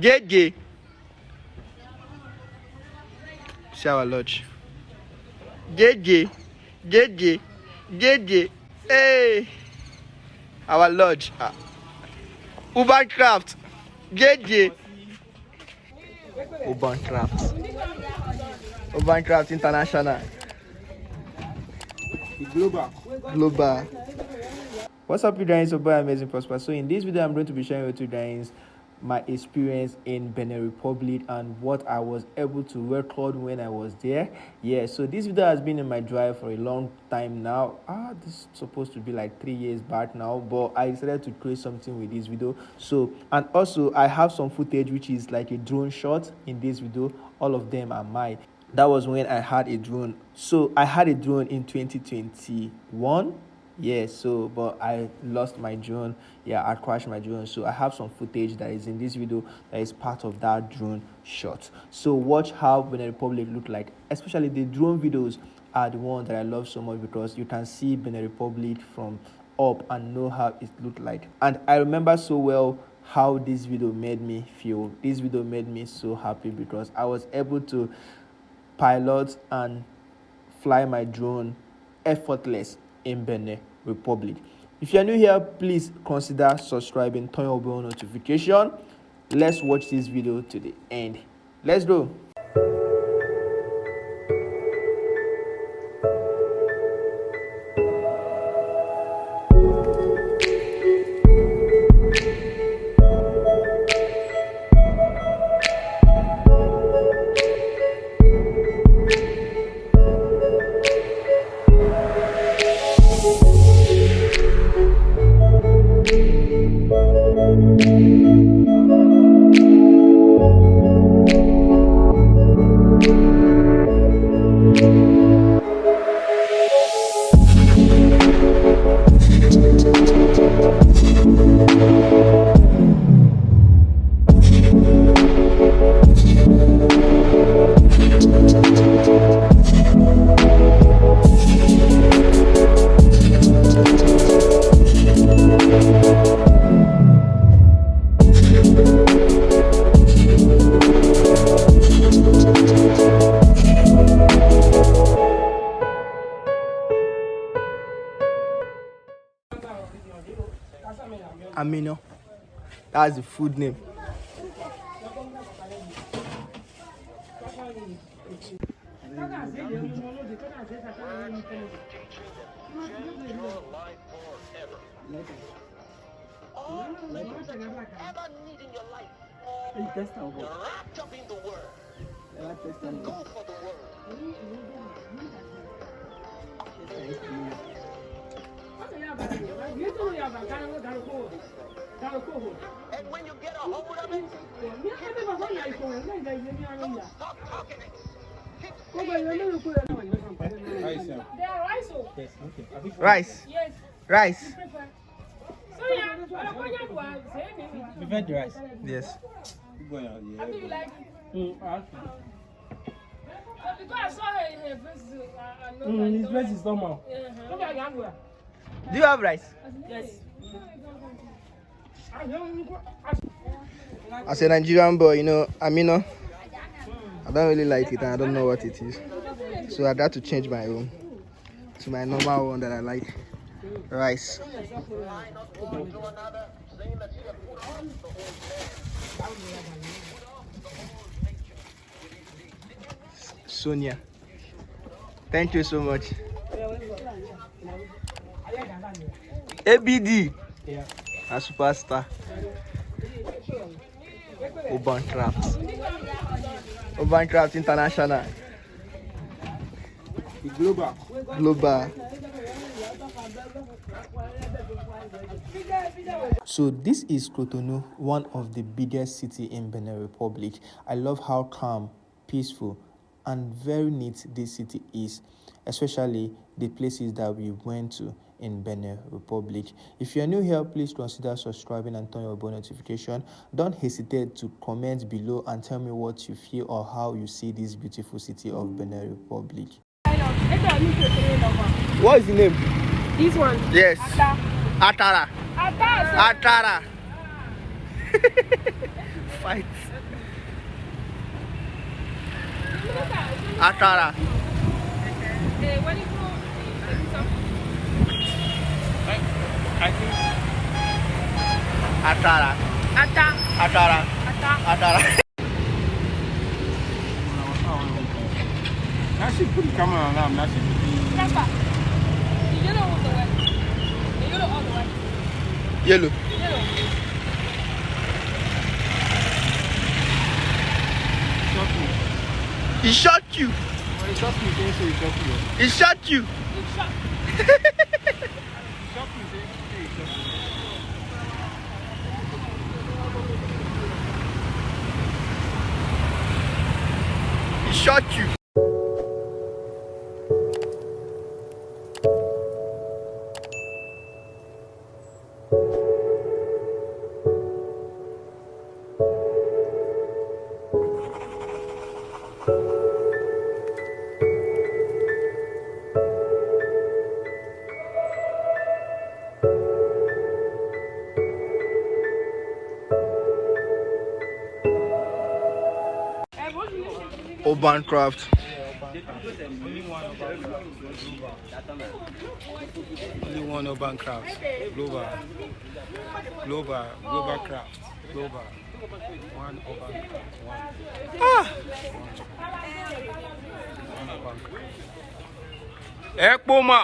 JJ. Shower lodge. JJ. JJ. JJ. Hey. Our lodge. Urban Craft. JJ. Urban Craft. Urban Craft International. Global. What's up, you guys? So, boy, Amazing Prosper. So, in this video, I'm going to be sharing with you guys my experience in Benin Republic and what I was able to record when I was there. Yeah, so this video has been in my drive for a long time now. This is supposed to be like 3 years back now, but I decided to create something with this video. So, and also I have some footage which is like a drone shot in this video. All of them are mine. That was when I had a drone. So I had a drone in 2021. Yeah, so but I lost my drone. Yeah, I crashed my drone. So I have some footage that is in this video that is part of that drone shot. So watch how Benin Republic look like. Especially the drone videos are the one that I love so much because you can see Benin Republic from up and know how it looked like. And I remember so well how this video made me feel. This video made me so happy because I was able to pilot and fly my drone effortless in Benin Republic. If you are new here, please consider subscribing, turn your bell notification. Let's watch this video to the end. Let's go. Amino. That's the food name. And when you get a hold of it, stop talking it. Rice. Yes. Rice. So yeah, You've had the rice. Yes. I think you like it. So because I saw her face, I know His face is normal. Do you have rice? Yes. As a Nigerian boy, you know, Amino, I don't really like it and I don't know what it is. So I got to change my own to my normal one that I like. Rice. Sonia. Thank you so much. ABD. Yeah. A superstar. Urban Craft. Urban Craft International. Global. So this is Cotonou, one of the biggest cities in Benin Republic. I love how calm, peaceful, and very neat this city is, especially the places that we went to in Benin Republic. If you are new here, please consider subscribing and turn your bell notification. Don't hesitate to comment below and tell me what you feel or how you see this beautiful city of Benin Republic. What is the name? This one. Yes. Atara. Atara. Atara. Atara. Fight. Akara. When you go, I think Akara. Ata. Akara. Akara. now she put the camera on now. Now she put the Papa. The yellow was the white. The yellow or the white? Yellow. Yellow. He shot you. Well, he shot me, he say he shot you. He shot you. Good shot. He shot me, say he shot you. He shot you. Urban craft. Only one urban craft. Global craft. Global. One urban craft. One urban craft. Ekpoma.